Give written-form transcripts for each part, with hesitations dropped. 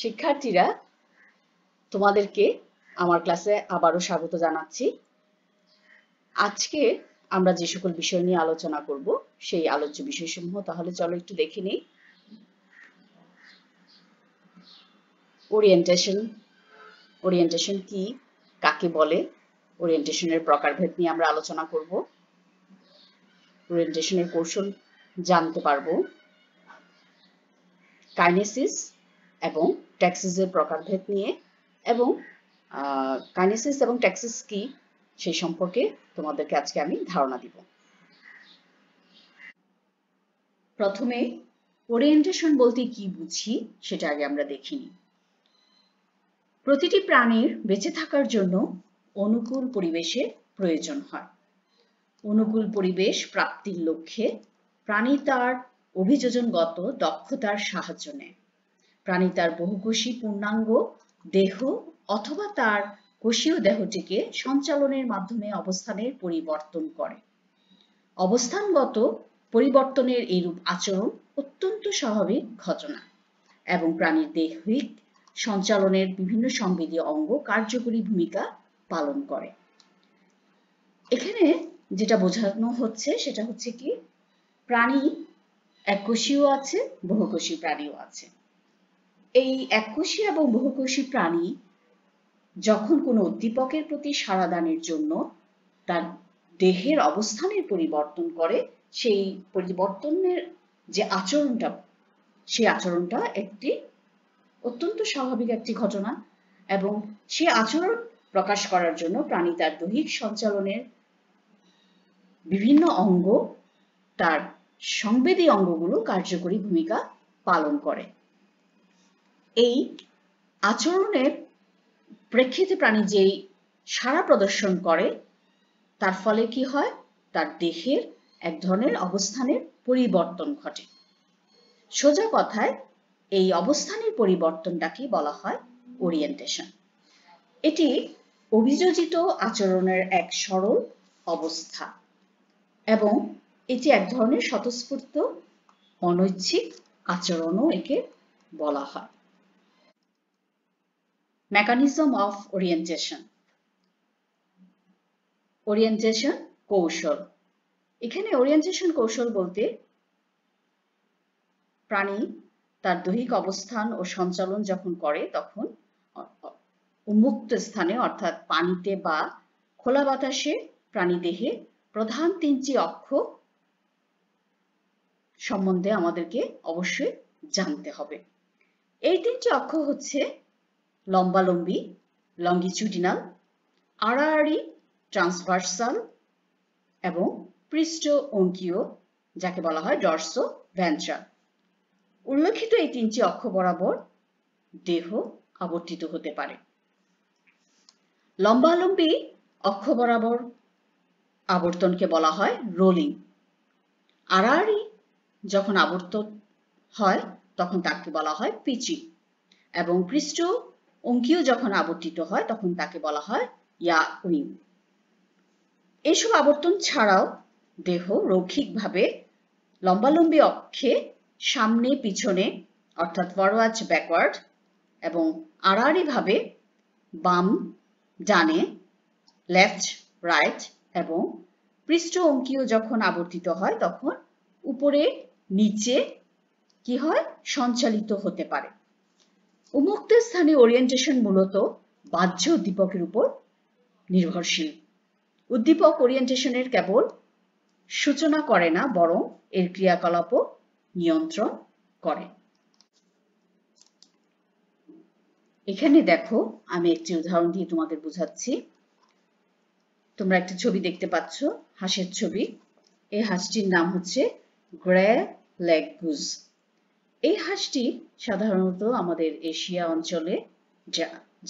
শিক্ষার্থীরা, তোমাদেরকে আমার ক্লাসে আবারও স্বাগত জানাচ্ছি। আজকে আমরা যে সকল বিষয় নিয়ে আলোচনা করব সেই আলোচ্য বিষয়সমূহ তাহলে চলো একটু দেখে নিই। ওরিয়েন্টেশন কি, কাকে বলে, ওরিয়েন্টেশনের প্রকারভেদ নিয়ে আমরা আলোচনা করব। ওরিয়েন্টেশনের কৌশল জানতে পারবো। কাইনেসিস এবং ট্যাক্সিসের প্রকারভেদ নিয়ে এবং কাইনেসিস এবং ট্যাক্সিস কি সেই সম্পর্কে তোমাদেরকে আজকে আমি ধারণা দিব। প্রথমে ওরিয়েন্টেশন বলতে কি বুঝি সেটা আগে আমরা দেখিনি। প্রতিটি প্রাণীর বেঁচে থাকার জন্য অনুকূল পরিবেশের প্রয়োজন হয়। অনুকূল পরিবেশ প্রাপ্তির লক্ষ্যে প্রাণী তার অভিযোজনগত দক্ষতার সাহায্য নেয়। প্রাণী তার বহুকোষী পূর্ণাঙ্গ দেহ অথবা তার কোষীয় দেহটিকে সঞ্চালনের মাধ্যমে অবস্থানের পরিবর্তন করে। অবস্থানগত পরিবর্তনের এইরূপ আচরণ অত্যন্ত স্বাভাবিক ঘটনা এবং প্রাণীর দৈহিক সঞ্চালনের বিভিন্ন সংবেদী অঙ্গ কার্যকরী ভূমিকা পালন করে। এখানে যেটা বোঝানো হচ্ছে সেটা হচ্ছে কি, প্রাণী এককোষীয় আছে, বহুকোষী প্রাণীও আছে। এই এককোষী এবং বহুকোষী প্রাণী যখন কোনো উদ্দীপকের প্রতি সাড়াদানের জন্য তার দেহের অবস্থানের পরিবর্তন করে, সেই পরিবর্তনের যে আচরণটা, সেই আচরণটা একটি অত্যন্ত স্বাভাবিক একটি ঘটনা এবং সেই আচরণ প্রকাশ করার জন্য প্রাণী তার দৈহিক সঞ্চালনের বিভিন্ন অঙ্গ, তার সংবেদী অঙ্গগুলো কার্যকরী ভূমিকা পালন করে। এই আচরণের প্রেক্ষিতে প্রাণী যেই সাড়া প্রদর্শন করে তার ফলে কি হয়, তার দেহের এক ধরনের অবস্থানের পরিবর্তন ঘটে। সোজা কথায় এই অবস্থানের পরিবর্তনটাকে বলা হয় ওরিয়েন্টেশন। এটি অভিযোজিত আচরণের এক সরল অবস্থা এবং এটি এক ধরনের স্বতঃস্ফূর্ত অনৈচ্ছিক আচরণও একে বলা হয়। Mechanism of orientation. ওরিয়েন্টেশন কৌশল। এখানে ওরিয়েন্টেশন কৌশল বলতে প্রাণী তার দৈহিক অবস্থান ও সঞ্চালন যখন করে তখন উন্মুক্ত স্থানে অর্থাৎ পানিতে বা খোলা বাতাসে প্রাণী দেহে প্রধান তিনটি অক্ষ সম্বন্ধে আমাদেরকে অবশ্যই জানতে হবে। এই তিনটি অক্ষ হচ্ছে লম্বালম্বী, লঙ্গিচুডিনাল, আড়াআড়ি, ট্রান্সভার্সাল এবং পৃষ্ঠ অঙ্কীয়, যাকে বলা হয় ডর্সো ভেন্ট্রাল। উল্লেখিত এই তিনটি অক্ষ বরাবর দেহ আবর্তিত হতে পারে। লম্বালম্বী অক্ষ বরাবর আবর্তনকে বলা হয় রোলিং। আড়াআড়ি যখন আবর্তন হয় তখন তাকে বলা হয় পিচিং এবং পৃষ্ঠ অঙ্কীয় যখন আবর্তিত হয় তখন তাকে বলা হয় ইয়াউইং। এইসব আবর্তন ছাড়াও দেহ রৈখিকভাবে লম্বালম্বী অক্ষে সামনে পিছনে অর্থাৎ ফরওয়ার্ড ব্যাকওয়ার্ড এবং আড়াআড়ি ভাবে বাম ডানে লেফট রাইট এবং পৃষ্ঠ অঙ্কীয় যখন আবর্তিত হয় তখন উপরে নিচে কি হয়, সঞ্চালিত হতে পারে। উন্মুক্ত স্থানে ওরিয়েন্টেশন মূলত বাহ্য উদ্দীপকের উপর নির্ভরশীল। উদ্দীপক ওরিয়েন্টেশনের কেবল সূচনা করে না, বরং এর ক্রিয়াকলাপও নিয়ন্ত্রণ করে। এখানে দেখো, আমি একটি উদাহরণ দিয়ে তোমাদের বোঝাচ্ছি। তোমরা একটা ছবি দেখতে পাচ্ছ, হাঁসের ছবি। এই হাঁসটির নাম হচ্ছে গ্রে লেগ গুজ। এই হাঁসটি সাধারণত আমাদের এশিয়া অঞ্চলে,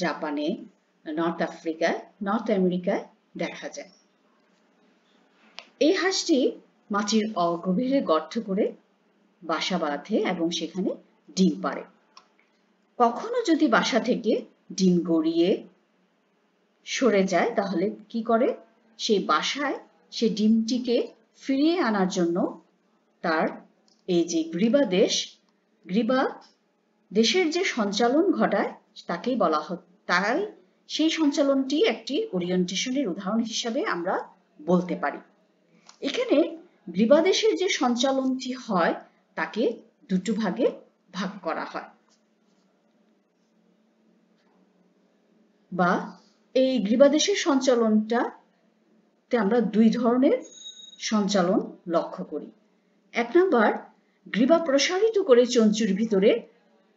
জাপানে, নর্থ আফ্রিকায়, নর্থ আমেরিকায় দেখা যায়। এই হাঁসটি মাটির অগভীরে গর্ত করে বাসা বাঁধে এবং সেখানে ডিম পাড়ে। কখনো যদি বাসা থেকে ডিম গড়িয়ে সরে যায় তাহলে কি করে, সেই বাসায় সে ডিমটিকে ফিরিয়ে আনার জন্য তার এই যে গ্রীবা দেশের যে সঞ্চালন ঘটায় তাকেই বলা হয়, তাই সেই সঞ্চালনটি একটি ওরিয়েন্টেশনের উদাহরণ হিসাবে আমরা বলতে পারি। এখানে গ্রীবাদেশের যে সঞ্চালনটি হয় তাকে দুটো ভাগে ভাগ করা হয়, বা এই গ্রীবাদেশের সঞ্চালনটাতে আমরা দুই ধরনের সঞ্চালন লক্ষ্য করি। এক নম্বর, গ্রীবা প্রসারিত করে চঞ্চুর ভিতরে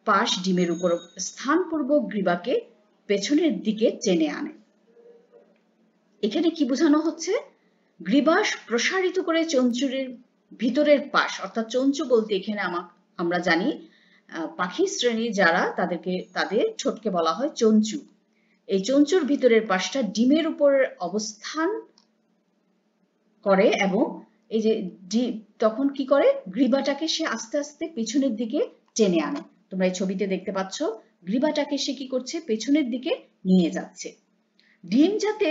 পাশ ডিমের উপর স্থানপূর্বক গ্রীবাকে পেছনের দিকে টেনে আনে। এখানে কি বোঝানো হচ্ছে? গ্রীবা প্রসারিত করে চঞ্চুরের ভিতরের পাশ, অর্থাৎ চঞ্চু বলতে এখানে আমরা জানি পাখি শ্রেণী যারা তাদের ছোটকে বলা হয় চঞ্চু। এই চঞ্চুর ভিতরের পাশটা ডিমের উপর অবস্থান করে এবং এই যে তখন কি করে, গ্রীবাটাকে সে আস্তে আস্তে পেছনের দিকে টেনে আনে। তোমরা এই ছবিতে দেখতে পাচ্ছ গ্রীবাটাকে সে কি করছে, পেছনের দিকে নিয়ে যাচ্ছে। ডিম যাতে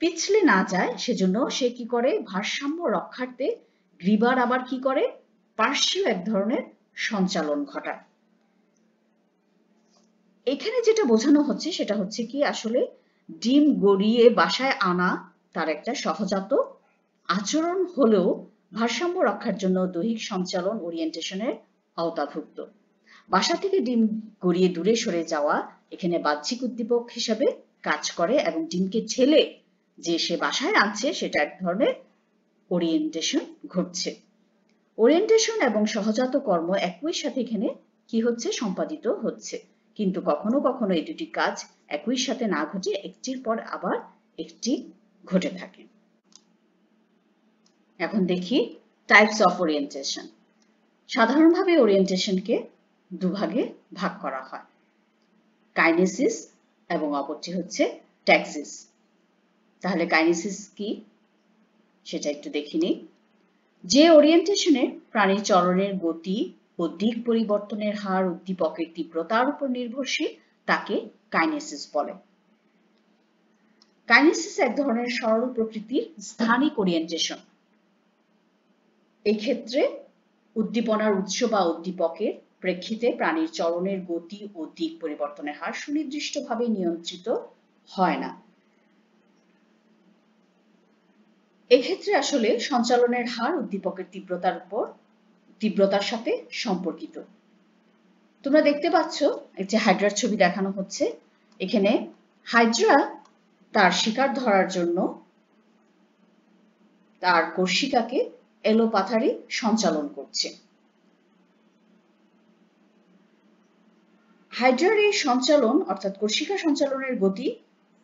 পিছলে না যায় সেজন্য সে কি করে, ভারসাম্য রক্ষার্থে গ্রীবার আবার কি করে, পার্শ্বীয় এক ধরনের সঞ্চালন ঘটায়। এখানে যেটা বোঝানো হচ্ছে সেটা হচ্ছে কি, আসলে ডিম গড়িয়ে বাসায় আনা তার একটা সহজাত আচরণ হলেও ভারসাম্য রক্ষার জন্য দৈহিক সঞ্চালন ওরিয়েন্টেশনের আওতাভুক্ত। বাসা থেকে ডিম গড়িয়ে দূরে সরে যাওয়া এখানে বাহ্যিক উদ্দীপক হিসাবে কাজ করে এবং ডিমকে ছেলে যে সে বাসায় আনছে সেটা এক ধরনের ওরিয়েন্টেশন ঘটছে। ওরিয়েন্টেশন এবং সহজাত কর্ম একই সাথে এখানে কি হচ্ছে, সম্পাদিত হচ্ছে, কিন্তু কখনো কখনো এই দুটি কাজ একই সাথে না ঘটে একটির পর আবার একটি ঘটে থাকে। এখন দেখি টাইপস অফ ওরিয়েন্টেশন। সাধারণভাবে ওরিয়েন্টেশনকে দুভাগে ভাগ করা হয়, কাইনেসিস এবং অপরটি হচ্ছে ট্যাক্সিস। তাহলে কাইনেসিস কি সেটা একটু দেখি নিই। যে ওরিয়েন্টেশনে প্রাণীর চলনের গতি ও দিক পরিবর্তনের হার উদ্দীপকের তীব্রতার উপর নির্ভরশীল তাকে কাইনেসিস বলে। কাইনেসিস এক ধরনের সরল প্রকৃতির স্থানিক ওরিয়েন্টেশন। এই ক্ষেত্রে উদ্দীপনার উৎস বা উদ্দীপকের প্রেক্ষিতে প্রাণীর চলনের গতি ও দিক পরিবর্তনের হার সুনির্দিষ্টভাবে নিয়ন্ত্রিত হয় না। এক্ষেত্রে আসলে সঞ্চালনের হার উদ্দীপকের তীব্রতার সাথে সম্পর্কিত। তোমরা দেখতে পাচ্ছ একটি হাইড্রার ছবি দেখানো হচ্ছে। এখানে হাইড্রা তার শিকার ধরার জন্য তার কর্ষিকাকে এলোপাথারি সঞ্চালন করছে। হাইড্রার এই সঞ্চালন অর্থাৎ কর্ষিকা সঞ্চালনের গতি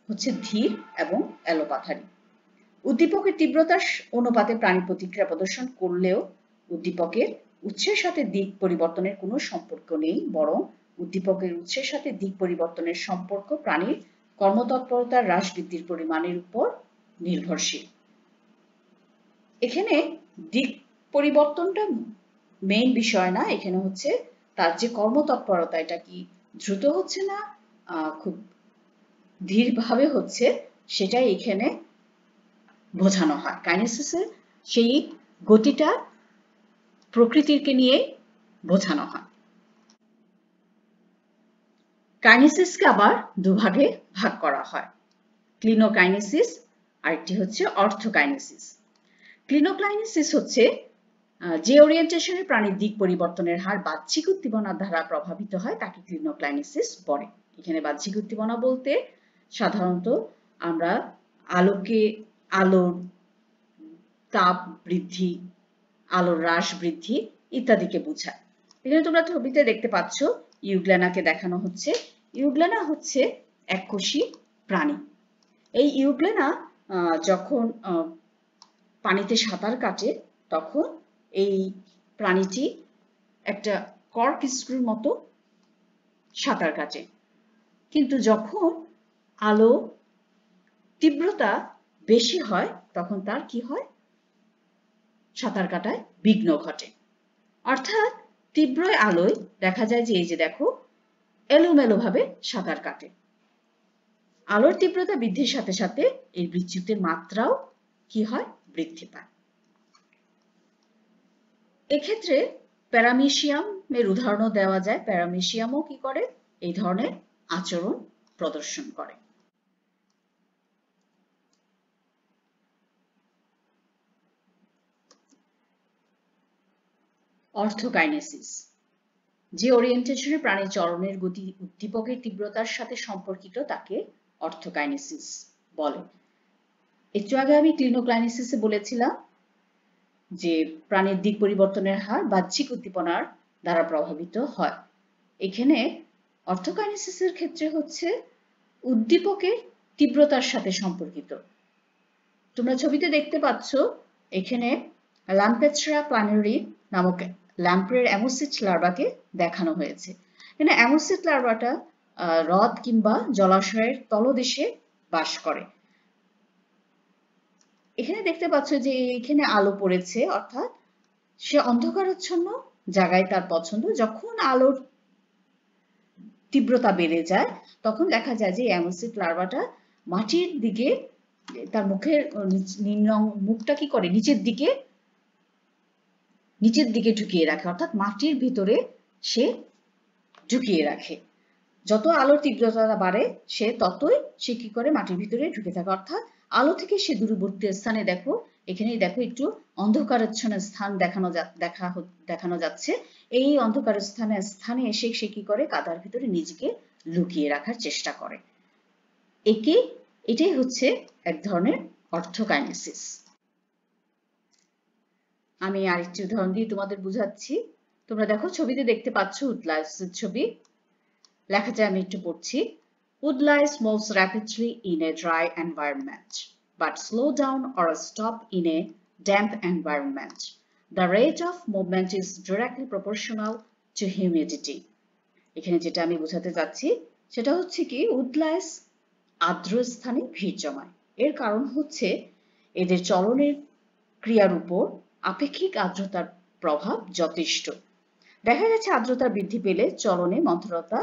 হচ্ছে ধীর এবং এলোপাথারি। উদ্দীপকের তীব্রতার অনুপাতে প্রাণী প্রতিক্রিয়া প্রদর্শন করলেও উদ্দীপকের উৎসের সাথে দিক পরিবর্তনের কোনো সম্পর্ক নেই, বরং উদ্দীপকের উৎসের সাথে দিক পরিবর্তনের সম্পর্ক প্রাণীর কর্মতৎপরতার হ্রাস বৃদ্ধির পরিমাণের উপর নির্ভরশীল। এখানে দিক পরিবর্তনটা মেইন বিষয় না, এখানে হচ্ছে তার যে কর্মতৎপরতা, এটা কি দ্রুত হচ্ছে না খুব ধীরভাবে হচ্ছে, সেটাই এখানে বোঝানো হয়। কাইনেসিসের সেই গতিটা প্রকৃতিকে নিয়ে বোঝানো হয়। কাইনেসিসকে আবার দুভাগে ভাগ করা হয়, ক্লিনোকাইনেসিস আর একটি হচ্ছে অর্থোকাইনেসিস। ক্লিনোকাইনেসিস হচ্ছে যে ওরিয়েন্টেশনে প্রাণীর দিক পরিবর্তনের হার বাহ্যিক উদ্দীপনার দ্বারা প্রভাবিত হয় তাকে ক্লিনোকাইনেসিস বলে। এখানে বাহ্যিক উদ্দীপনা বলতে সাধারণত আমরা আলোর তাপ বৃদ্ধি, আলোর হ্রাস বৃদ্ধি ইত্যাদিকে বোঝায়। এখানে তোমরা ছবিতে দেখতে পাচ্ছ ইউগ্লেনাকে দেখানো হচ্ছে। ইউগ্লেনা হচ্ছে এককোষী প্রাণী। এই ইউগ্লেনা যখন পানিতে সাঁতার কাটে তখন এই প্রাণীটি একটা কর্ক স্ক্রুর মতো সাঁতার কাটে, কিন্তু যখন আলো তীব্রতা বেশি হয় তখন তার কি হয়, সাঁতার কাটায় বিঘ্ন ঘটে। অর্থাৎ তীব্র আলোয় দেখা যায় যে এই যে দেখো এলোমেলো ভাবে সাঁতার কাটে। আলোর তীব্রতা বৃদ্ধির সাথে সাথে এই বিচ্যুতির মাত্রাও কি হয়, বৃদ্ধি পায়। এক্ষেত্রে প্যারামিশিয়াম এর উদাহরণও দেওয়া যায়। প্যারামিশিয়ামও কি করে? এই ধরনের আচরণ প্রদর্শন করে। অর্থোকাইনেসিস, যে ওরিয়েন্টেশনে প্রাণীর চলনের গতি উদ্দীপকের তীব্রতার সাথে সম্পর্কিত তাকে অর্থোকাইনেসিস বলে। একটু আগে আমি ক্লিনোকাইনেসিসে বলেছিলাম যে প্রাণীর দিক পরিবর্তনের হার বাহ্যিক উদ্দীপনার দ্বারা প্রভাবিত হয়। এখানে অর্থোকাইনেসিসের ক্ষেত্রে হচ্ছে উদ্দীপকের তীব্রতার সাথে সম্পর্কিত। তোমরা ছবিতে দেখতে পাচ্ছ এখানে ল্যাম্পেট্রা প্ল্যানেরি নামক ল্যাম্প্রের অ্যামোসিট লার্ভাকে দেখানো হয়েছে। এখানে অ্যামোসিট লার্ভাটা হ্রদ কিংবা জলাশয়ের তলদেশে বাস করে। এখানে দেখতে পাচ্ছ যে এখানে আলো পড়েছে, অর্থাৎ সে অন্ধকারাচ্ছন্ন জায়গায় তার পছন্দ। যখন আলোর তীব্রতা বেড়ে যায় তখন দেখা যায় যে অ্যামোসিট লার্ভাটা মাটির দিকে তার মুখের মুখটা কি করে নিচের দিকে ঢুকিয়ে রাখে, অর্থাৎ মাটির ভিতরে সে ঢুকিয়ে রাখে। যত আলোর তীব্রতা বাড়ে সে কি করে মাটির ভিতরে ঢুকে থাকে, অর্থাৎ আলো থেকে সে দূরবর্তী স্থানে দেখো, এখানেই দেখো একটু অন্ধকারাচ্ছন্ন স্থান দেখানো যাচ্ছে। এই অন্ধকার স্থানে এসে সে কি করে কাদার ভিতরে নিজেকে লুকিয়ে রাখার চেষ্টা করে। এটাই হচ্ছে এক ধরনের অর্থোকাইনেসিস। আমি আরেকটি উদাহরণ দিয়ে তোমাদের বুঝাচ্ছি। তোমরা দেখো ছবিতে দেখতে পাচ্ছ উডলাইসের ছবি। লেখাটা আমি একটু পড়ছি। Woodlice moves rapidly in a dry environment, but slow down or stop in a damp environment. The rate of movement is directly proportional to humidity. এখানে যেটা আমি বোঝাতে চাচ্ছি সেটা হচ্ছে কি, উডলাইস আর্দ্র স্থানে ভিড় জমায়। এর কারণ হচ্ছে এদের চলনের ক্রিয়ার উপর আপেক্ষিক আর্দ্রতার প্রভাব যথেষ্ট। দেখা যাচ্ছে আর্দ্রতা বৃদ্ধি পেলে চলনে মন্থরতা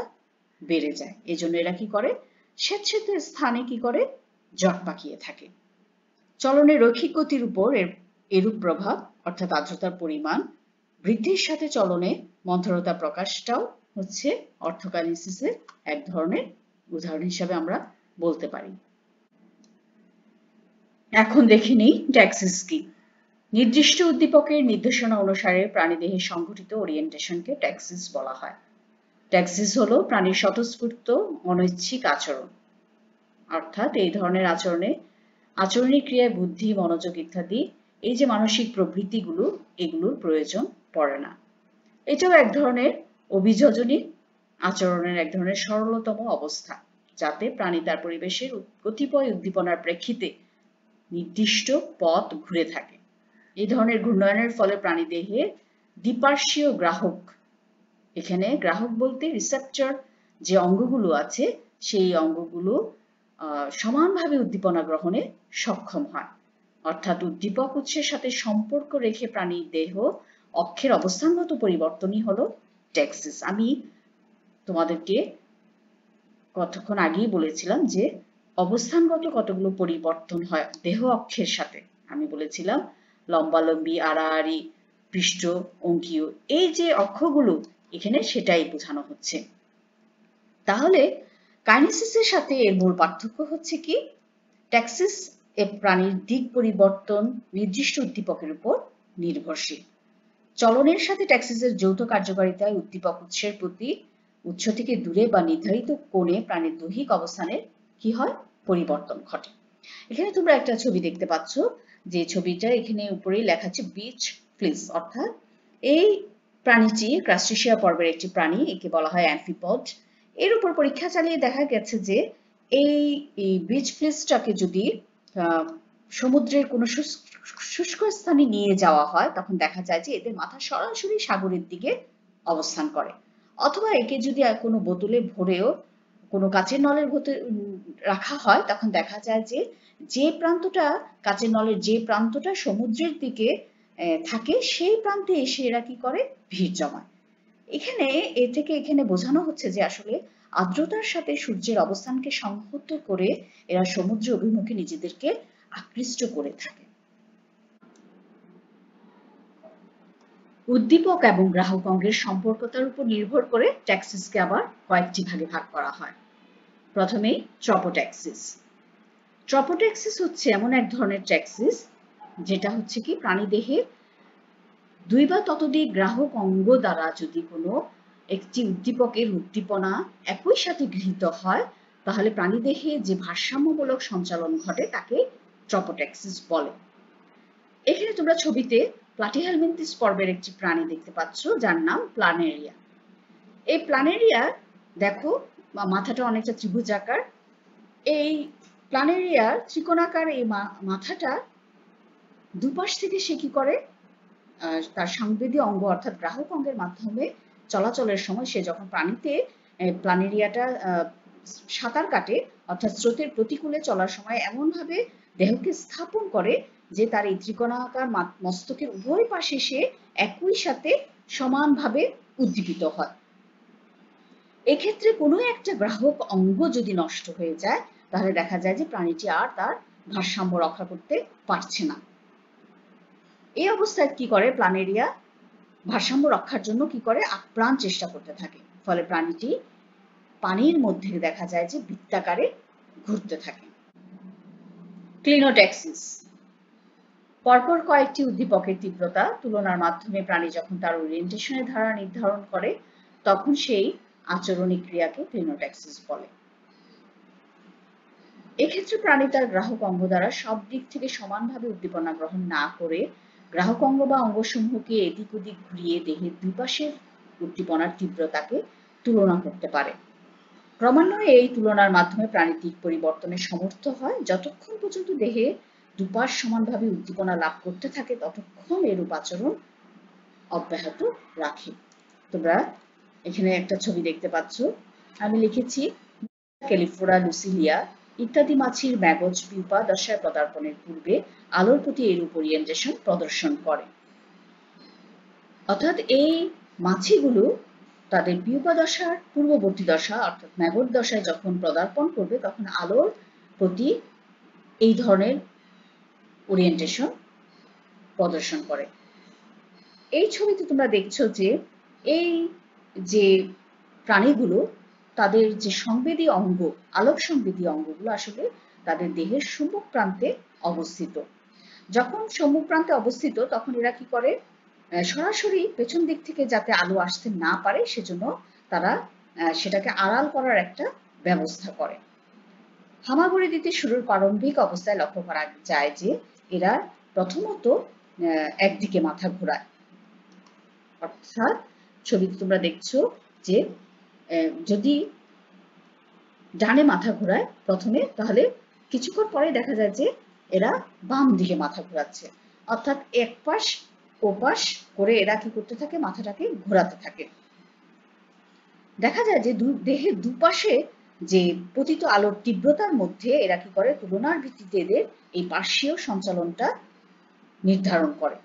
বেড়ে যায়। এজন্য এরা কি করে, স্বেচ্ছায় স্থানে কি করে জট পাকিয়ে থাকে। চলনের রৈখিক গতির উপর এরূপ প্রভাব অর্থাৎ আর্দ্রতার পরিমাণ বৃদ্ধির সাথে চলনে মন্থরতা প্রকাশটাও হচ্ছে অর্থোকাইনেসিসের এক ধরনের উদাহরণ হিসাবে আমরা বলতে পারি। এখন দেখে নিই ট্যাক্সিস কি। নির্দিষ্ট উদ্দীপকের নির্দেশনা অনুসারে প্রাণীদেহে সংঘটিত ওরিয়েন্টেশনকে ট্যাক্সিস বলা হয়। ট্যাক্সিস হলো প্রাণীর স্বতঃস্ফূর্ত অনৈচ্ছিক আচরণ, অর্থাৎ এই ধরনের আচরণিক ক্রিয়ায় বুদ্ধি, মনোযোগ ইত্যাদি এই যে মানসিক প্রবৃত্তিগুলো, এগুলোর প্রয়োজন পড়ে না। এটাও এক ধরনের অভিযোজনী আচরণের এক ধরনের সরলতম অবস্থা, যাতে প্রাণী তার পরিবেশের কতিপয় উদ্দীপনার প্রেক্ষিতে নির্দিষ্ট পথ ঘুরে থাকে। এই ধরনের ঘূর্ণয়নের ফলে প্রাণী দেহে দ্বিপার্শ্বীয় গ্রাহক, এখানে গ্রাহক বলতে রিসেপ্টর যে অঙ্গগুলো আছে, সেই অঙ্গগুলো সমানভাবে উদ্দীপনা গ্রহণে সক্ষম হয়। অর্থাৎ উদ্দীপক উৎসের সাথে সম্পর্ক রেখে প্রাণীর দেহ অক্ষের অবস্থানগত পরিবর্তনই হলো ট্যাক্সিস। আমি তোমাদেরকে কতক্ষণ আগেই বলেছিলাম যে অবস্থানগত কতগুলো পরিবর্তন হয় দেহ অক্ষের সাথে। আমি বলেছিলাম লম্বালম্বি, আড়াআড়ি, পৃষ্ঠ, অঙ্কীয়, এই যে অক্ষগুলো এখানে সেটাই বোঝানো হচ্ছে। তাহলে কাইনেসিসের সাথে এর মূল পার্থক্য হচ্ছে কি, ট্যাক্সিস এ প্রাণীর দিক পরিবর্তন নির্দিষ্ট উদ্দীপকের উপর নির্ভরশীল। চলনের সাথে ট্যাক্সিসের যৌথ কার্যকারিতায় উদ্দীপক উৎসের প্রতি উৎস থেকে দূরে বা নির্ধারিত কোণে প্রাণীর দৈহিক অবস্থানের কি হয়, পরিবর্তন ঘটে। এখানে তোমরা একটা ছবি দেখতে পাচ্ছ, যে ছবিটা এখানে উপরেই লেখা আছে বিচ ফ্লিস, অর্থাৎ এই প্রাণীটি ক্রাস্টেসিয়া পর্বের একটি প্রাণী, একে বলা হয় অ্যামফিপড। এর উপর পরীক্ষা চালিয়ে দেখা গেছে যে এই বিচ ফ্লিসটাকে যদি সমুদ্রের কোনো শুষ্ক স্থানে নিয়ে যাওয়া হয়, তখন দেখা যায় যে এদের মাথা সরাসরি সাগরের দিকে অবস্থান করে। অথবা একে যদি কোনো বোতলে ভরেও কোনো কাচের নলের ভেতরে রাখা হয়, তখন দেখা যায় যে প্রান্তটা কাচের নলের যে প্রান্তটা সমুদ্রের দিকে থাকে, সেই প্রান্তে এসে এরা কি করে, ভিড় জমায়। এখানে বোঝানো হচ্ছে যে আসলে আর্দ্রতার সাথে সূর্যের অবস্থানকে সংহত করে এরা সমুদ্র অভিমুখে নিজেদেরকে আকৃষ্ট করে থাকে। উদ্দীপক এবং গ্রাহক অঙ্গের সম্পর্কতার উপর নির্ভর করে ট্যাক্সিসকে আবার কয়েকটি ভাগে ভাগ করা হয়। প্রথমেই ট্রপোট্যাক্সিস। ট্রপোট্যাক্সিস হচ্ছে এমন এক ধরনের ট্যাক্সিস যেটা হচ্ছে কি প্রাণীদেহের 2 বা ততোধিক গ্রাহক অঙ্গ দ্বারা যদি কোনো একটি উদ্দীপকের উদ্দীপনা একই সাথে গৃহীত হয় তাহলে প্রাণীদেহে যে ভারসাম্যমূলক সঞ্চালন ঘটে তাকে ট্রপোট্যাক্সিস বলে। এখানে তোমরা ছবিতে প্লাটিহেলমিনথিস পর্বের একটি প্রাণী দেখতে পাচ্ছ যার নাম প্ল্যানেরিয়া। এই প্ল্যানেরিয়া দেখো মাথাটা অনেকটা ত্রিভুজাকার। এই প্ল্যানেরিয়ার ত্রিকোণাকার এই মাথাটা দুপাশ থেকে সে কি করে তার সংবেদী অঙ্গ অর্থাৎ গ্রাহক অঙ্গের মাধ্যমে চলাচলের সময় সে যখন পানিতে প্ল্যানেরিয়াটা সাঁতার কাটে অর্থাৎ স্রোতের প্রতিকূলে চলার সময় এমনভাবে দেহকে স্থাপন করে যে তার এই ত্রিকোণাকার মস্তকের উভয় পাশে সে একই সাথে সমানভাবে উদ্দীপিত হয়। এক্ষেত্রে কোনো একটা গ্রাহক অঙ্গ যদি নষ্ট হয়ে যায় তাহলে দেখা যায় যে প্রাণীটি আর তার ভারসাম্য রক্ষা করতে পারছে না। এই অবস্থায় কি করে প্ল্যানেরিয়া ভারসাম্য রক্ষার জন্য কি করে আপ্রাণ চেষ্টা করতে থাকে, ফলে প্রাণীটি পানির মধ্যে দেখা যায় যে বৃত্তাকারে ঘুরতে থাকে। ক্লিনোট্যাক্সিস। পরপর কয়েকটি উদ্দীপকের তীব্রতা তুলনার মাধ্যমে প্রাণী যখন তার ওরিয়েন্টেশনের ধারা নির্ধারণ করে তখন সেই আচরণিক ক্রিয়াকে ক্লিনোট্যাক্সিস বলে। এক্ষেত্রে প্রাণী তার গ্রাহক অঙ্গ দ্বারা সব দিক থেকে সমানভাবে উদ্দীপনা গ্রহণ না করে গ্রাহক অঙ্গ বা অঙ্গসমূহকে এদিক ওদিক ঘুরিয়ে দেহের দুই পাশের উদ্দীপনার তীব্রতাকে তুলনা করতে পারে। ক্রমান্বয়ে এই তুলনার মাধ্যমে প্রাণীর দিক পরিবর্তনে সমর্থ হয়। যতক্ষণ পর্যন্ত দেহে দুপাশ সমানভাবে উদ্দীপনা লাভ করতে থাকে ততক্ষণ এরূপ আচরণ অব্যাহত রাখে। তোমরা এখানে একটা ছবি দেখতে পাচ্ছ, আমি লিখেছি ক্যালিফোরা লুসিলিয়া ইত্যাদি মাছির ম্যাগজ পিউপা দশায় পদার্পণের পূর্বে আলোর প্রতি এরূপ ওরিয়েন্টেশন প্রদর্শন করে। অর্থাৎ এই মাছিগুলো তাদের পিউপা দশার পূর্ববর্তী দশা অর্থাৎ ম্যাগট দশায় যখন পদার্পণ করবে তখন আলোর প্রতি এই ধরনের ওরিয়েন্টেশন প্রদর্শন করে। এই ছবিতে তোমরা দেখছো যে এই যে প্রাণীগুলো তাদের যে সংবেদী অঙ্গ আলোক সংবেদী অঙ্গগুলো আসলে তাদের দেহের সম্মুখ প্রান্তে অবস্থিত। যখন সম্মুখ প্রান্তে অবস্থিত তখন এরা কি করে সরাসরি পেছন দিক থেকে যাতে আলো আসতে না পারে সেজন্য তারা সেটাকে আড়াল করার একটা ব্যবস্থা করে। হামাগুড়ি দিতে শুরুর প্রারম্ভিক অবস্থায় লক্ষ্য করা যায় যে এরা প্রথমত একদিকে মাথা ঘোরায়, অর্থাৎ ছবিতে তোমরা দেখছো যে যদি ডানে মাথা ঘোরায় প্রথমে তাহলে কিছুক্ষণ পরে দেখা যায় যে এরা বাম দিকে মাথা ঘোরাচ্ছে, অর্থাৎ এক পাশ ওপাশ করে এরা কি করতে থাকে মাথাটাকে ঘোরাতে থাকে। দেখা যায় যে দেহের দুপাশে যে পতিত আলোর তীব্রতার মধ্যে এরা কি করে তুলনার ভিত্তিতে এদের এই পার্শ্বীয় সঞ্চালনটা নির্ধারণ করে।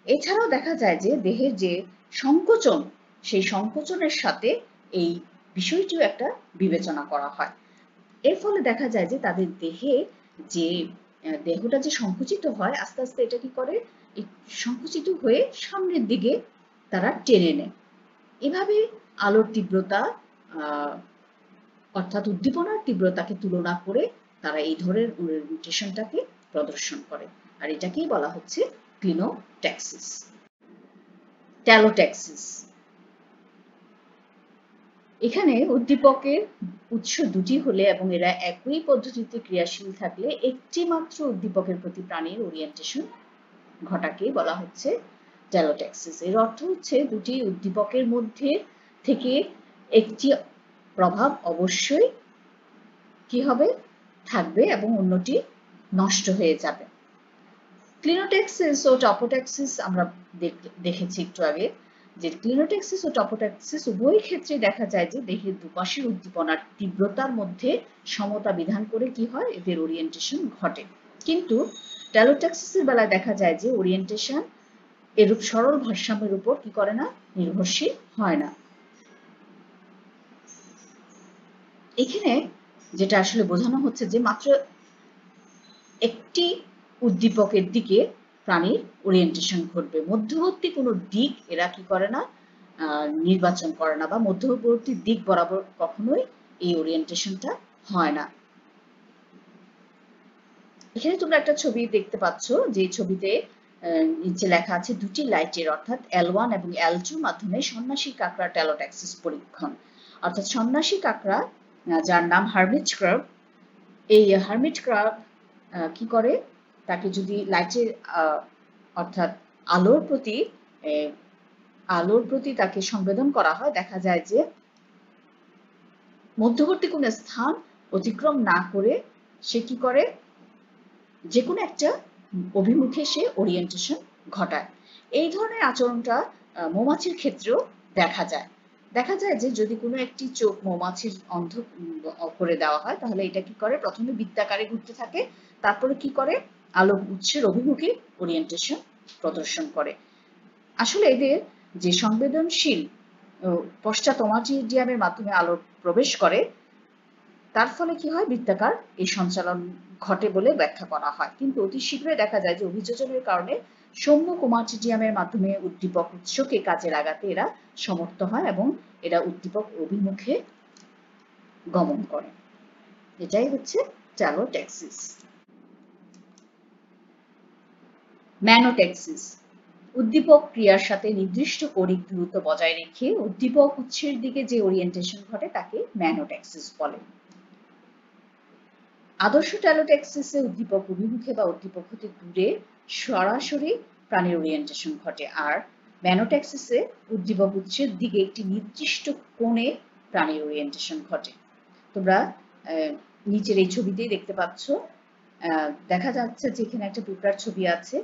এছাড়াও দেখা যায় যে দেহের যে সংকোচন সেই সংকোচনের সাথে এই বিষয়টিও একটা বিবেচনা করা হয়। এর ফলে দেখা যায় যে তাদের দেহে যে দেহটা যে সংকুচিত হয় আস্তে আস্তে এটা কি করে এই সংকুচিত হয়ে সামনের দিকে তারা টেনে নেয়। এভাবে আলোর তীব্রতা অর্থাৎ উদ্দীপনার তীব্রতাকে তুলনা করে তারা এই ধরনের ওরিয়েন্টেশনটাকে প্রদর্শন করে, আর এটাকেই বলা হচ্ছে ক্লিনোট্যাক্সিস। ট্যালোট্যাক্সিস। এখানে উদ্দীপকের উৎস দুটি হলে এবং এরা একই পদ্ধতিতে ক্রিয়াশীল থাকলে একটি মাত্র উদ্দীপকের প্রতি প্রাণীর ওরিয়েন্টেশন ঘটাকে বলা হচ্ছে ট্যালোট্যাক্সিস। এর অর্থ হচ্ছে দুটি উদ্দীপকের মধ্যে থেকে একটি প্রভাব অবশ্যই কি হবে থাকবে এবং অন্যটি নষ্ট হয়ে যাবে। ক্লিনোট্যাক্সিস ও টপোট্যাক্সিস আমরা দেখেছি একটু আগে যে ক্লিনোট্যাক্সিস ও টপোট্যাক্সিস উভয় ক্ষেত্রে দেখা যায় যে দেহের দুপাশের উদ্দীপনার তীব্রতার মধ্যে সমতা বিধান করে কি হয় এদের ওরিয়েন্টেশন ঘটে, কিন্তু ট্যালোট্যাক্সিসের বেলায় দেখা যায় যে ওরিয়েন্টেশন এরূপ সরল ভারসাম্যের উপর কি করে না নির্ভরশীল হয় না। এখানে যেটা আসলে বোঝানো হচ্ছে যে মাত্র একটি উদ্দীপকের দিকে প্রাণীর ওরিয়েন্টেশন ঘটবে। মধ্যবর্তী কোনো দিক এরা কি করে না, নির্বাচন করে না, বা মধ্যবর্তী দিক বরাবর কখনোই এই ওরিয়েন্টেশনটা হয় না। এখানে তোমরা একটা ছবি দেখতে পাচ্ছ, যে ছবিতে নিচে লেখা আছে দুটি লাইটের অর্থাৎ L1 এবং L2 মাধ্যমে সন্ন্যাসী কাঁকড়া টেলোট্যাক্সিস পরীক্ষণ। অর্থাৎ সন্ন্যাসী কাঁকড়া, যার নাম হার্মিট ক্রাব, এই হার্মিট ক্রাব কি করে, তাকে যদি লাইটের অর্থাৎ আলোর প্রতি তাকে সংবেদন করা হয়, দেখা যায় যে মধ্যবর্তী কোনো স্থান অতিক্রম না করে সে কি করে, যে কোনো একটা অভিমুখে সে ওরিয়েন্টেশন ঘটায়। এই ধরনের আচরণটা মৌমাছির ক্ষেত্রেও দেখা যায়। যে যদি কোনো একটি চোখ মৌমাছির অন্ধ করে দেওয়া হয়, তাহলে এটা কি করে, প্রথমে বৃত্তাকারে ঘুরতে থাকে, তারপরে কি করে, আলোক উৎসের অভিমুখে ওরিয়েন্টেশন প্রদর্শন করে। আসলে এদের যে সংবেদনশীল পশ্চাৎ-ওমাটিডিয়ামের মাধ্যমে আলো প্রবেশ করে, তার ফলে কি হয়, বৃত্তাকার এই সঞ্চালন ঘটে বলে ব্যাখ্যা করা হয়। কিন্তু অতি শীঘ্রই দেখা যায় যে অভিযোজনের কারণে সম্মুখ ওমাটিডিয়ামের মাধ্যমে উদ্দীপক উৎসকে কাজে লাগাতে এরা সমর্থ হয় এবং এরা উদ্দীপক অভিমুখে গমন করে। এটাই হচ্ছে টেলোট্যাক্সিস। ম্যানোট্যাক্সিস, উদ্দীপক ক্রিয়ার সাথে নির্দিষ্ট কৌণিক দূরত্ব বজায় রেখে উদ্দীপক উৎসের দিকে যে ওরিয়েন্টেশন ঘটে তাকে ম্যানোট্যাক্সিস বলে। আদর্শ টেলোট্যাক্সিসে উদ্দীপক অভিমুখে বা উদ্দীপক হতে দূরে সরাসরি প্রাণীর ওরিয়েন্টেশন ঘটে, আর ম্যানোট্যাক্সিসে উদ্দীপক উৎসের দিকে একটি নির্দিষ্ট কোণে প্রাণীর ওরিয়েন্টেশন ঘটে। তোমরা নিচের এই ছবিতেই দেখতে পাচ্ছ, দেখা যাচ্ছে যে এখানে একটা পিঁপড়ার ছবি আছে,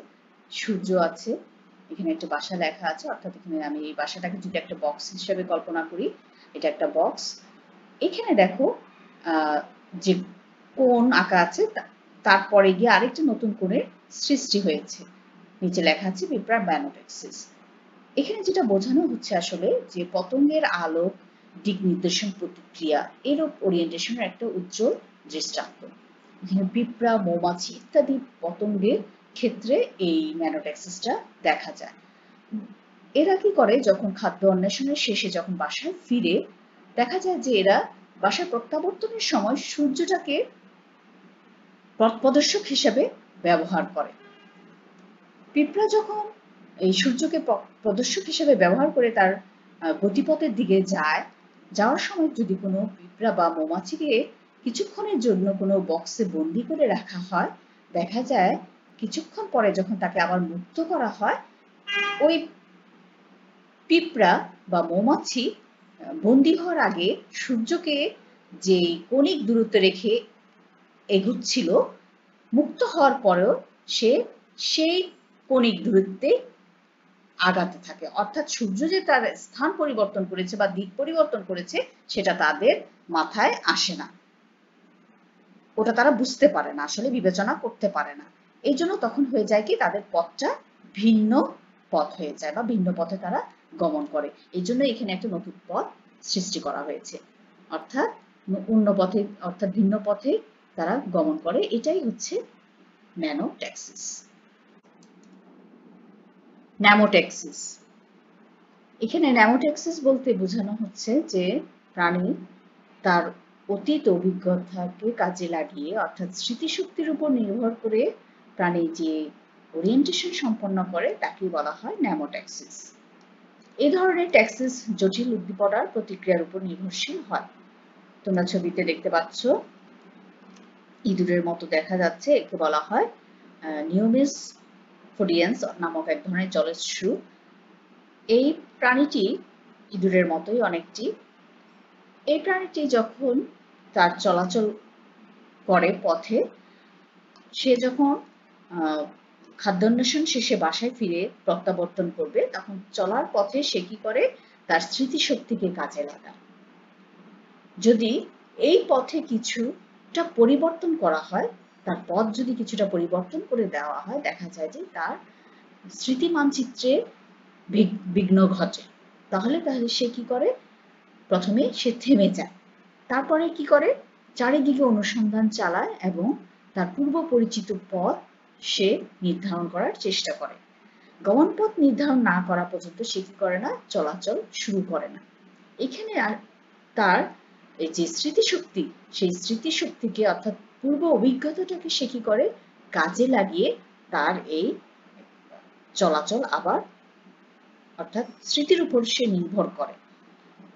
সূর্য আছে, এখানে একটা বাসা লেখা আছে, অর্থাৎ এখানে আমি এই বাসাটাকে যদি একটা বক্স হিসেবে কল্পনা করি, এটা একটা বক্স। এখানে দেখো যে কোণ আঁকা আছে, তারপরে গিয়ে আরেকটা নতুন কোণের সৃষ্টি হয়েছে, নিচে লেখা আছে পিঁপড়ার ম্যানোট্যাক্সিস। এখানে যেটা বোঝানো হচ্ছে আসলে যে পতঙ্গের আলোক দিক নির্দেশন প্রতিক্রিয়া এরূপ ওরিয়েন্টেশনের একটা উজ্জ্বল দৃষ্টান্ত। এখানে পিঁপড়া, মৌমাছি ইত্যাদি পতঙ্গের ক্ষেত্রে এই ম্যানোট্যাক্সিসটা দেখা যায়। এরা কি করে, যখন খাদ্য অন্বেষণের শেষে যখন বাসায় ফিরে, দেখা যায় যে এরা বাসায় প্রত্যাবর্তনের সময় সূর্যটাকে পথ প্রদর্শক হিসেবে ব্যবহার করে। পিঁপড়া যখন এই সূর্যকে প্রদর্শক হিসেবে ব্যবহার করে তার গতিপথের দিকে যাওয়ার সময় যদি কোনো পিঁপড়া বা মৌমাছিকে কিছুক্ষণের জন্য কোনো বক্সে বন্দি করে রাখা হয়, দেখা যায় কিছুক্ষণ পরে যখন তাকে আবার মুক্ত করা হয়, ওই পিঁপড়া বা মৌমাছি বন্দি হওয়ার আগে সূর্যকে যে কৌণিক দূরত্ব রেখে এগুচ্ছিল, মুক্ত হওয়ার পরেও সে সেই কৌণিক দূরত্বে আগাতে থাকে। অর্থাৎ সূর্য যে তার স্থান পরিবর্তন করেছে বা দিক পরিবর্তন করেছে, সেটা তাদের মাথায় আসে না, ওটা তারা বুঝতে পারে না, আসলে বিবেচনা করতে পারে না। এই জন্য তখন হয়ে যায় কি, তাদের পথটা ভিন্ন পথ হয়ে যায় বা ভিন্ন পথে তারা গমন করে। এই জন্য এখানে একটা নতুন পথ সৃষ্টি করা হয়েছে, অর্থাৎ অন্য পথে, অর্থাৎ ভিন্ন পথে তারা গমন করে। এটাই হচ্ছে ম্যানোট্যাক্সিস। ন্যামোট্যাক্সিস, এখানে ন্যামোট্যাক্সিস বলতে বোঝানো হচ্ছে যে প্রাণী তার অতীত অভিজ্ঞতাকে কাজে লাগিয়ে, অর্থাৎ স্মৃতিশক্তির উপর নির্ভর করে প্রাণী যে ওরিয়েন্টেশন সম্পন্ন করে তাকে বলা হয় ন্যামোট্যাক্সিস। এই ধরনের ট্যাক্সিস জটিল উদ্দীপনার প্রতিক্রিয়ার উপর নির্ভরশীল হয়। তোমরা ছবিতে দেখতে পাচ্ছ ইঁদুরের মতো দেখা যাচ্ছে, একে বলা হয় নিওমিস ফোডিয়েন্স নামক এক ধরনের জলশ্রু। এই প্রাণীটি ইঁদুরের মতোই অনেকটি। এই প্রাণীটি যখন তার চলাচল করে পথে, সে যখন খাদ্যান্বেষণ শেষে বাসায় ফিরে প্রত্যাবর্তন করবে, তখন চলার পথে সে কি করে, তার স্মৃতিশক্তিকে কাজে লাগায়। যদি এই পথে কিছুটা পরিবর্তন করা হয়, তার পথ যদি কিছুটা পরিবর্তন করে দেওয়া হয়, দেখা যায় যে তার স্মৃতি মানচিত্রে বিঘ্ন ঘটে। তাহলে সে কি করে, প্রথমে সে থেমে যায়, তারপরে কি করে, চারিদিকে অনুসন্ধান চালায় এবং তার পূর্ব পরিচিত পথ সে নির্ধারণ করার চেষ্টা করে। গমনপথ নির্ধারণ না করা পর্যন্ত সে কি করে না, চলাচল শুরু করে না। এখানে আর তার এই যে স্মৃতিশক্তি, সেই স্মৃতিশক্তিকে অর্থাৎ পূর্ব অভিজ্ঞতাটাকে সে কি করে, কাজে লাগিয়ে তার এই চলাচল আবার অর্থাৎ স্মৃতির উপর সে নির্ভর করে।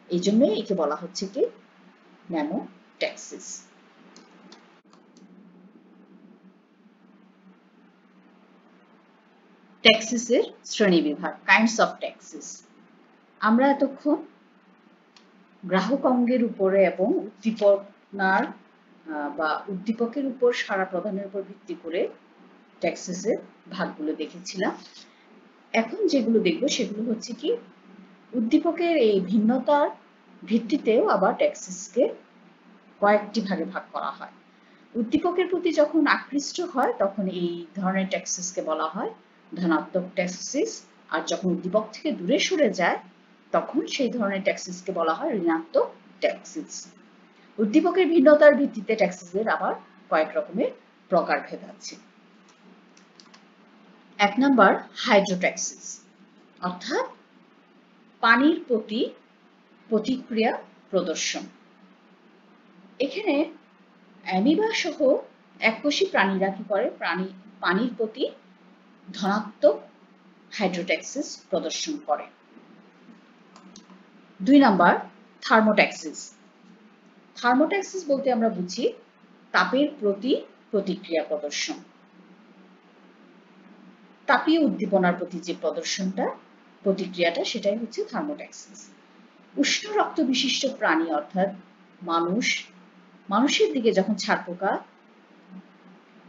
এই জন্যই একে বলা হচ্ছে কি ন্যানোট্যাক্সিস। ট্যাক্সিসের শ্রেণীবিভাগ, কাইন্ডস অফ ট্যাক্সিস। আমরা এতক্ষণ গ্রাহক অঙ্গের উপরে এবং উদ্দীপনার বা উদ্দীপকের উপর সাড়া প্রদানের উপর ভিত্তি করে ট্যাক্সিসের ভাগগুলো দেখেছিলাম। এখন যেগুলো দেখব সেগুলো হচ্ছে কি উদ্দীপকের এই ভিন্নতার ভিত্তিতেও আবার ট্যাক্সিসকে কয়েকটি ভাগে ভাগ করা হয়। উদ্দীপকের প্রতি যখন আকৃষ্ট হয় তখন এই ধরনের ট্যাক্সিসকে বলা হয় ধনাত্মক ট্যাক্সিস, আর যখন উদ্দীপক থেকে দূরে সরে যায় তখন সেই ধরনের ট্যাক্সিসকে বলা হয় ঋণাত্মক ট্যাক্সিস। উদ্দীপকের ভিন্নতার ভিত্তিতে ট্যাক্সিসের আবার কয়েক রকমের প্রকারভেদ আছে। 1 নাম্বার হাইড্রোট্যাক্সিস, অর্থাৎ পানির প্রতি প্রতিক্রিয়া প্রদর্শন। এখানে অ্যামিবা সহ এককোষী প্রাণীরা কি করে, পানির প্রতি ধনাত্মক হাইড্রোট্যাক্সিস প্রদর্শন করে। 2 নাম্বার থার্মোট্যাক্সিস। থার্মোট্যাক্সিস বলতে আমরা বুঝি তাপের প্রতি প্রতিক্রিয়া প্রদর্শন। তাপীয় উদ্দীপনার প্রতি যে প্রতিক্রিয়াটা সেটাই হচ্ছে থার্মোট্যাক্সিস। উষ্ণ রক্ত বিশিষ্ট প্রাণী অর্থাৎ মানুষের দিকে যখন ছারপোকা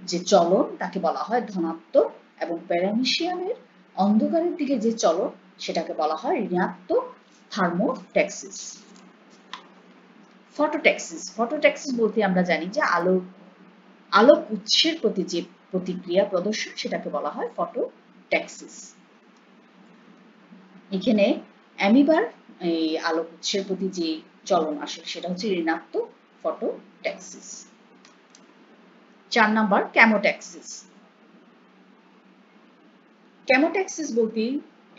যে চলন তাকে বলা হয় ধনাত্মক, এবং প্যারামিশিয়ামের অন্ধকারের দিকে যে চলন সেটাকে বলা হয় ঋণাত্মক থার্মোট্যাক্সিস। ফটোট্যাক্সিস। ফটোট্যাক্সিস বলতে আমরা জানি যে আলোক উৎসের প্রতি যে প্রতিক্রিয়া প্রদর্শন সেটাকে বলা হয় ফটোট্যাক্সিস। এখানে অ্যামিবার এই আলোক উৎসের প্রতি যে চলন আসে সেটা হচ্ছে ঋণাত্মক ফটোট্যাক্সিস। 4 নাম্বার কেমোট্যাক্সিস। কেমোট্যাক্সিস বলতে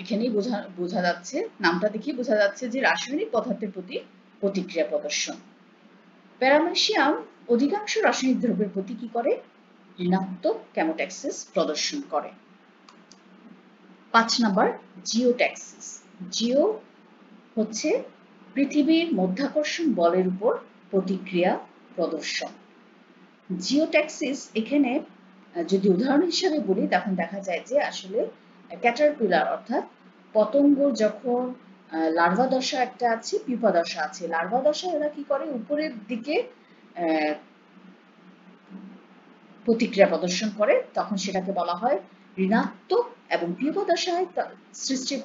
এখানেই বোঝা যাচ্ছে, নামটা দেখে বোঝা যাচ্ছে যে রাসায়নিক পদার্থের প্রতি প্রতিক্রিয়া প্রদর্শন। প্যারামিশিয়াম অধিকাংশ রাসায়নিক দ্রব্যের প্রতি কি করে, ঋণাত্মক কেমোট্যাক্সিস প্রদর্শন করে। 5 নাম্বার জিওট্যাক্সিস। জিও হচ্ছে পৃথিবীর মধ্যাকর্ষণ বলের উপর প্রতিক্রিয়া প্রদর্শন। জিওট্যাক্সিস এখানে যদি উদাহরণ হিসাবে বলি তখন দেখা যায় যে আসলে ক্যাটারপিলার অর্থাৎ পতঙ্গ যখন লার্ভা দশা একটা আছে, পিউপা দশা আছে। লার্ভা দশা এরা কি করে, উপরের দিকে প্রতিক্রিয়া প্রদর্শন করে, তখন সেটাকে বলা হয় ঋণাত্মক, এবং পিউপা দশায় সৃষ্টির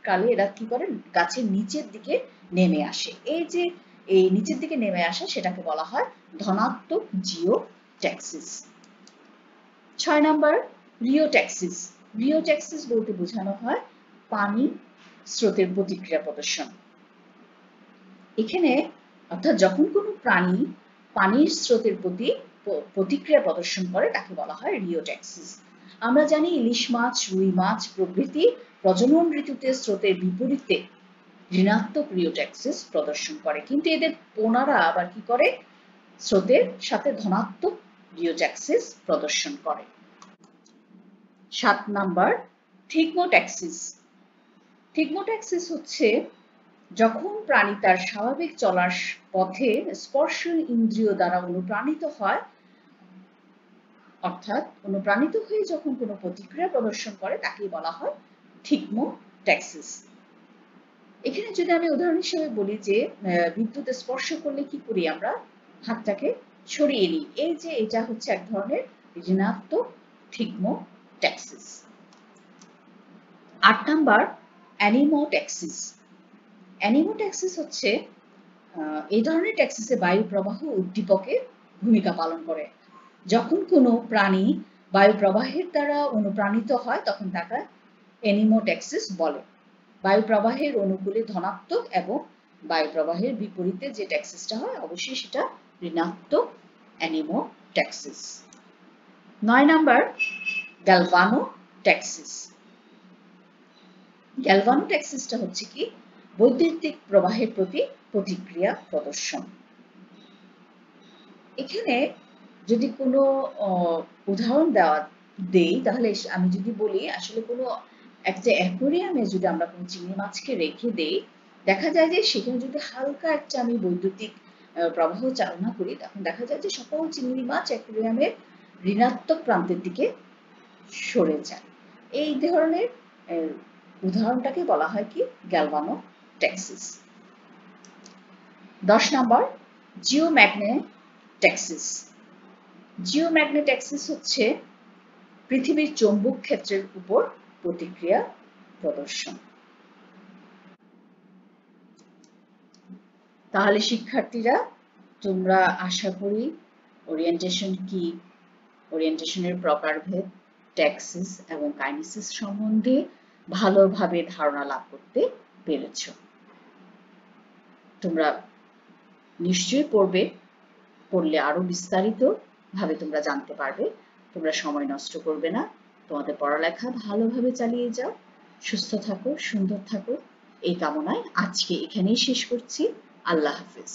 কালে এরা কি করে, গাছের নিচের দিকে নেমে আসে। এই যে এই নিচের দিকে নেমে আসা সেটাকে বলা হয় ধনাত্মক জিওট্যাক্সিস। 6 নাম্বার রিওট্যাক্সিস। রিওট্যাক্সিস বলতে বোঝানো হয় পানি স্রোতের প্রতিক্রিয়া প্রদর্শন। এখানে অর্থাৎ যখন কোনো প্রাণী পানির স্রোতের প্রতি প্রতিক্রিয়া প্রদর্শন করে তাকে বলা হয় রিওট্যাক্সিস। আমরা জানি ইলিশ মাছ, রুই মাছ প্রভৃতি প্রজনন ঋতুতে স্রোতের বিপরীতে ঋণাত্মক রিওট্যাক্সিস প্রদর্শন করে, কিন্তু এদের পোনারা আবার কি করে, স্রোতের সাথে ধনাত্মক রিওট্যাক্সিস প্রদর্শন করে। 7 নাম্বার থিগমোট্যাক্সিস। থিগমোট্যাক্সিস হচ্ছে যখন প্রাণী তার স্বাভাবিক চলার পথে স্পর্শ ইন্দ্রিয় দ্বারা অনুপ্রাণিত হয়, অর্থাৎ অনুপ্রাণিত হয়ে যখন কোনো প্রতিক্রিয়া প্রদর্শন করে তাকে বলা হয় থিগমোট্যাক্সিস। এখানে যদি আমি উদাহরণ হিসেবে বলি যে বিদ্যুৎ স্পর্শ করলে কি করি, আমরা হাতটাকে সরিয়ে নিই, এই যে এটা হচ্ছে এক ধরনের ঋণাত্মক থিগমোট্যাক্সিস। 8 নাম্বার অ্যানিমোট্যাক্সিস। অ্যানিমোট্যাক্সিস হচ্ছে এই ধরনের ট্যাক্সিসে বায়ু প্রবাহ উদ্দীপকের ভূমিকা পালন করে। যখন কোনো প্রাণী বায়ু প্রবাহের দ্বারা অনুপ্রাণিত হয় তখন তাকে অ্যানিমোট্যাক্সিস বলে। বায়ু প্রবাহের অনুকূলে ধনাত্মক এবং বায়ু প্রবাহের বিপরীতে যে ট্যাক্সিসটা হয় অবশ্যই সেটা ঋণাত্মক অ্যানিমোট্যাক্সিস। 9 নাম্বার গ্যালভানোট্যাক্সিস। গ্যালভানোট্যাক্সিসটা হচ্ছে কি বৈদ্যুতিক প্রবাহের প্রতি প্রতিক্রিয়া প্রদর্শন। এখানে যদি কোনো উদাহরণ দেই তাহলে আমি যদি বলি আসলে কোনো একটা অ্যাকোয়ারিয়ামে যদি আমরা কোনো চিংড়ি মাছকে রেখে দেই, দেখা যায় যে সেখানে যদি হালকা একটা আমি বৈদ্যুতিক প্রবাহ চালনা করি, তখন দেখা যায় যে সকল চিংড়ি মাছ অ্যাকোয়ারিয়ামের ঋণাত্মক প্রান্তের দিকে সরে যায়। এই ধরনের উদাহরণটাকে বলা হয় কি গ্যালভানোট্যাক্সিস। 10 নম্বর জিওম্যাগনেট্যাক্সিস। জিওম্যাগনেট্যাক্সিস হচ্ছে পৃথিবীর চৌম্বক ক্ষেত্রের উপর প্রতিক্রিয়া প্রদর্শন। তাহলে শিক্ষার্থীরা, তোমরা আশা করি ওরিয়েন্টেশন কি, ওরিয়েন্টেশনের প্রকারভেদ, ট্যাক্সিস এবং কাইনেসিস সম্বন্ধে ভালোভাবে ধারণা লাভ করতে পেরেছ। তোমরা নিশ্চয়ই পড়লে আরো বিস্তারিত ভাবে তোমরা জানতে পারবে। তোমরা সময় নষ্ট করবে না, তোমাদের পড়ালেখা ভালোভাবে চালিয়ে যাও। সুস্থ থাকো, সুন্দর থাকো, এই কামনায় আজকে এখানেই শেষ করছি। আল্লাহ হাফেজ।